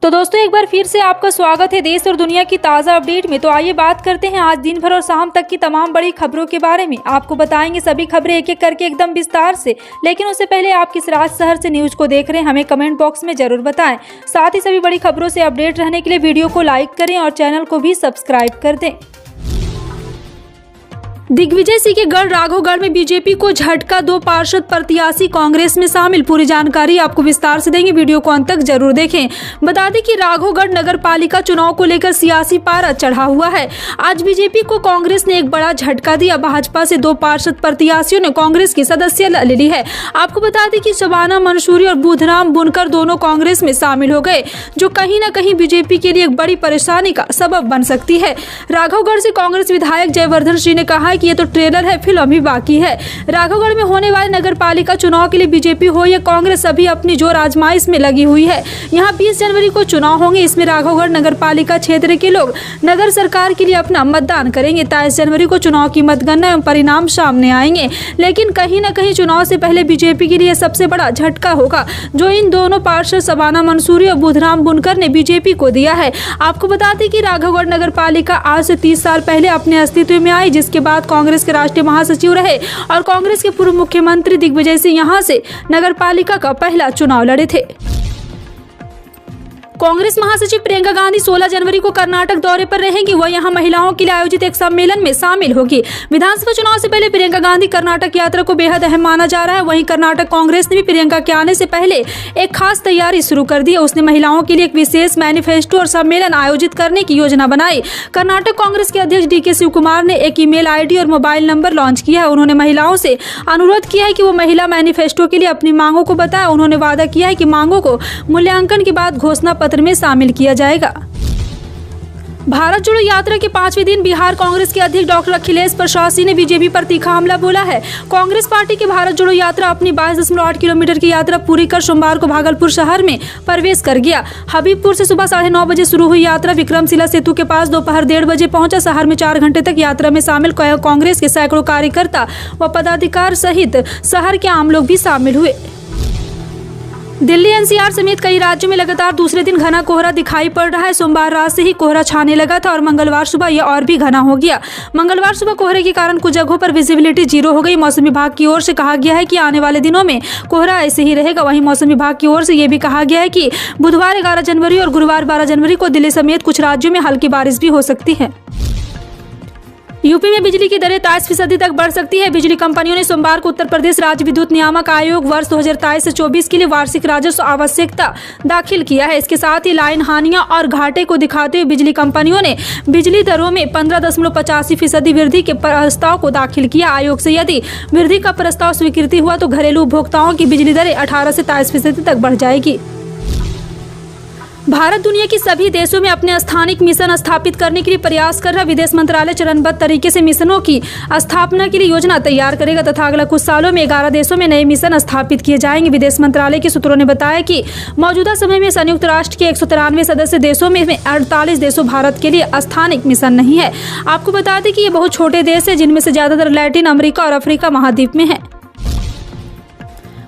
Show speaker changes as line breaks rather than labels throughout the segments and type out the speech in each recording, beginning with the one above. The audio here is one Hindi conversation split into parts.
तो दोस्तों एक बार फिर से आपका स्वागत है देश और दुनिया की ताज़ा अपडेट में। तो आइए बात करते हैं आज दिन भर और शाम तक की तमाम बड़ी खबरों के बारे में। आपको बताएंगे सभी खबरें एक एक करके एकदम विस्तार से, लेकिन उससे पहले आप किस राज्य शहर से न्यूज को देख रहे हैं हमें कमेंट बॉक्स में जरूर बताएं। साथ ही सभी बड़ी खबरों से अपडेट रहने के लिए वीडियो को लाइक करें और चैनल को भी सब्सक्राइब कर दें। दिग्विजय सिंह के गढ़ राघवगढ़ में बीजेपी को झटका, 2 पार्षद प्रत्याशी कांग्रेस में शामिल। पूरी जानकारी आपको विस्तार से देंगे, वीडियो को अंत तक जरूर देखें। बता दें कि राघवगढ़ नगर पालिका चुनाव को लेकर सियासी पारा चढ़ा हुआ है। आज बीजेपी को कांग्रेस ने एक बड़ा झटका दिया। भाजपा से 2 पार्षद प्रत्याशियों ने कांग्रेस की सदस्यता ले ली है। आपको बता दें कि शबाना मंसूरी और बुधराम बुनकर दोनों कांग्रेस में शामिल हो गए, जो कहीं न कहीं बीजेपी के लिए एक बड़ी परेशानी का सबब बन सकती है। राघवगढ़ से कांग्रेस विधायक जयवर्धन सिंह ने कहा कि ये तो ट्रेलर है, फिल्म अभी बाकी है। राघवगढ़ में होने वाले नगर पालिका चुनाव के लिए बीजेपी हो या कांग्रेस अभी अपनी जोर आजमाइश में लगी हुई है। यहाँ 20 जनवरी को चुनाव होंगे। इसमें राघवगढ़ नगर पालिका क्षेत्र के लोग नगर सरकार के लिए अपना मतदान करेंगे। 23 जनवरी को चुनाव की मतगणना एवं परिणाम सामने आएंगे, लेकिन कहीं न कहीं चुनाव से पहले बीजेपी के लिए सबसे बड़ा झटका होगा जो इन दोनों पार्षद शबाना मंसूरी और बुधराम बुनकर ने बीजेपी को दिया है। आपको बता दें कि राघवगढ़ नगर पालिका आज से 30 साल पहले अपने अस्तित्व में आई, जिसके बाद कांग्रेस के राष्ट्रीय महासचिव रहे और कांग्रेस के पूर्व मुख्यमंत्री दिग्विजय सिंह यहां से नगर पालिका का पहला चुनाव लड़े थे। कांग्रेस महासचिव प्रियंका गांधी 16 जनवरी को कर्नाटक दौरे पर रहेंगी। वह यहां महिलाओं के लिए आयोजित एक सम्मेलन में शामिल होगी। विधानसभा चुनाव से पहले प्रियंका गांधी कर्नाटक यात्रा को बेहद अहम माना जा रहा है। वहीं कर्नाटक कांग्रेस ने भी प्रियंका के आने से पहले एक खास तैयारी शुरू कर दी है। उसने महिलाओं के लिए एक विशेष मैनिफेस्टो और सम्मेलन आयोजित करने की योजना बनाई। कर्नाटक कांग्रेस के अध्यक्ष DK शिव कुमार ने एक ईमेल ID और मोबाइल नंबर लॉन्च किया है। उन्होंने महिलाओं से अनुरोध किया है कि वो महिला मैनिफेस्टो के लिए अपनी मांगों को बताएं। उन्होंने वादा किया है कि मांगों को मूल्यांकन के बाद घोषणा पत्र में शामिल किया जाएगा। भारत जोड़ो यात्रा के 5वें दिन बिहार कांग्रेस के अध्यक्ष डॉक्टर अखिलेश प्रसाद सिंह ने बीजेपी पर तीखा हमला बोला है। कांग्रेस पार्टी की भारत जोड़ो यात्रा अपनी 22.8 किलोमीटर की यात्रा पूरी कर सोमवार को भागलपुर शहर में प्रवेश कर गया। हबीबपुर से सुबह 9:30 बजे शुरू हुई यात्रा विक्रमशिला सेतु के पास दोपहर 1:30 बजे पहुंचा। शहर में 4 घंटे तक यात्रा में शामिल कांग्रेस के सैकड़ों कार्यकर्ता व पदाधिकारी सहित शहर के आम लोग भी शामिल हुए। दिल्ली NCR समेत कई राज्यों में लगातार दूसरे दिन घना कोहरा दिखाई पड़ रहा है। सोमवार रात से ही कोहरा छाने लगा था और मंगलवार सुबह यह और भी घना हो गया। मंगलवार सुबह कोहरे के कारण कुछ जगहों पर विजिबिलिटी 0 हो गई। मौसम विभाग की ओर से कहा गया है कि आने वाले दिनों में कोहरा ऐसे ही रहेगा। वहीं मौसम विभाग की ओर से यह भी कहा गया है कि बुधवार 11 जनवरी और गुरुवार 12 जनवरी को दिल्ली समेत कुछ राज्यों में हल्की बारिश भी हो सकती है। यूपी में बिजली की दरें 23% तक बढ़ सकती है। बिजली कंपनियों ने सोमवार को उत्तर प्रदेश राज्य विद्युत नियामक आयोग वर्ष 2023 से 24 के लिए वार्षिक राजस्व आवश्यकता दाखिल किया है। इसके साथ ही लाइन हानियां और घाटे को दिखाते हुए बिजली कंपनियों ने बिजली दरों में 15.85% वृद्धि के प्रस्ताव को दाखिल किया। आयोग से यदि वृद्धि का प्रस्ताव स्वीकृति हुआ तो घरेलू उपभोक्ताओं की बिजली दरें 18 से 23% तक बढ़ जाएगी। भारत दुनिया के सभी देशों में अपने स्थानिक मिशन स्थापित करने के लिए प्रयास कर रहा। विदेश मंत्रालय चरणबद्ध तरीके से मिशनों की स्थापना के लिए योजना तैयार करेगा तथा अगले कुछ सालों में 11 देशों में नए मिशन स्थापित किए जाएंगे। विदेश मंत्रालय के सूत्रों ने बताया कि मौजूदा समय में संयुक्त राष्ट्र के 193 सदस्य देशों में 48 देशों भारत के लिए स्थानिक मिशन नहीं है। आपको बता दें कि ये बहुत छोटे देश है, जिनमें से ज्यादातर लैटिन अमेरिका और अफ्रीका महाद्वीप में है।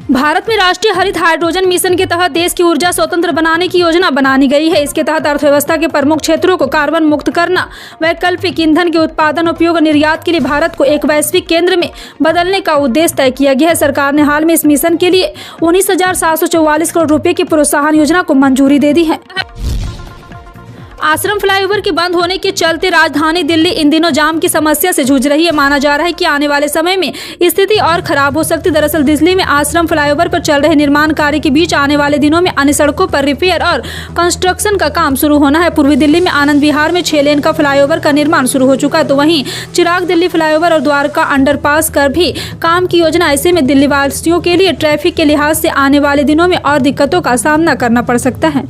भारत में राष्ट्रीय हरित हाइड्रोजन मिशन के तहत देश की ऊर्जा स्वतंत्र बनाने की योजना बनानी गई है। इसके तहत अर्थव्यवस्था के प्रमुख क्षेत्रों को कार्बन मुक्त करना, वैकल्पिक ईंधन के उत्पादन, उपयोग और निर्यात के लिए भारत को एक वैश्विक केंद्र में बदलने का उद्देश्य तय किया गया है। सरकार ने हाल में इस मिशन के लिए 19,744 करोड़ रुपए की प्रोत्साहन योजना को मंजूरी दे दी है। आश्रम फ्लाईओवर के बंद होने के चलते राजधानी दिल्ली इन दिनों जाम की समस्या से जूझ रही है। माना जा रहा है कि आने वाले समय में स्थिति और खराब हो सकती। दरअसल दिल्ली में आश्रम फ्लाईओवर पर चल रहे निर्माण कार्य के बीच आने वाले दिनों में अन्य सड़कों पर रिपेयर और कंस्ट्रक्शन का काम शुरू होना है। पूर्वी दिल्ली में आनंद विहार में 6 लेन का फ्लाईओवर का निर्माण शुरू हो चुका है, तो वहीं चिराग दिल्ली फ्लाईओवर और द्वारका अंडरपास कर भी काम की योजना। ऐसे में दिल्ली वासियों के लिए ट्रैफिक के लिहाज से आने वाले दिनों में और दिक्कतों का सामना करना पड़ सकता है।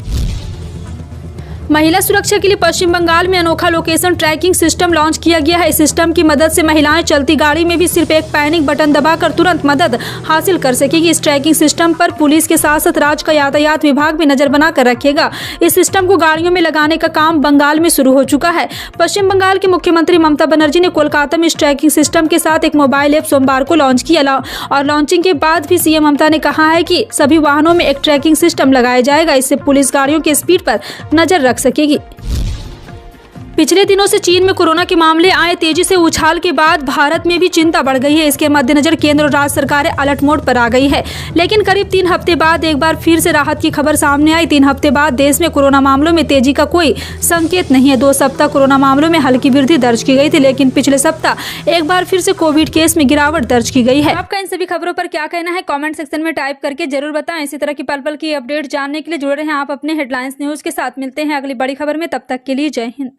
महिला सुरक्षा के लिए पश्चिम बंगाल में अनोखा लोकेशन ट्रैकिंग सिस्टम लॉन्च किया गया है। इस सिस्टम की मदद से महिलाएं चलती गाड़ी में भी सिर्फ एक पैनिक बटन दबाकर तुरंत मदद हासिल कर सकेगी। इस ट्रैकिंग सिस्टम पर पुलिस के साथ साथ राज्य का यातायात विभाग भी नजर बनाकर रखेगा। इस सिस्टम को गाड़ियों में लगाने का काम बंगाल में शुरू हो चुका है। पश्चिम बंगाल की मुख्यमंत्री ममता बनर्जी ने कोलकाता में इस ट्रैकिंग सिस्टम के साथ एक मोबाइल ऐप सोमवार को लॉन्च किया और लॉन्चिंग के बाद भी सीएम ममता ने कहा है कि सभी वाहनों में एक ट्रैकिंग सिस्टम लगाया जाएगा। इससे पुलिस गाड़ियों की स्पीड पर नजर रख सकेगी। पिछले दिनों से चीन में कोरोना के मामले आए तेजी से उछाल के बाद भारत में भी चिंता बढ़ गई है। इसके मद्देनजर केंद्र और राज्य सरकारें अलर्ट मोड पर आ गई है। लेकिन करीब 3 हफ्ते बाद एक बार फिर से राहत की खबर सामने आई। 3 हफ्ते बाद देश में कोरोना मामलों में तेजी का कोई संकेत नहीं है। 2 सप्ताह कोरोना मामलों में हल्की वृद्धि दर्ज की गई थी, लेकिन पिछले सप्ताह एक बार फिर से कोविड केस में गिरावट दर्ज की गई है। आपका इन सभी खबरों पर क्या कहना है, कॉमेंट सेक्शन में टाइप करके जरूर बताएं। इसी तरह की पल पल की अपडेट जानने के लिए जुड़े रहें आप अपने हेडलाइंस न्यूज के साथ। मिलते हैं अगली बड़ी खबर में, तब तक के लिए जय हिंद।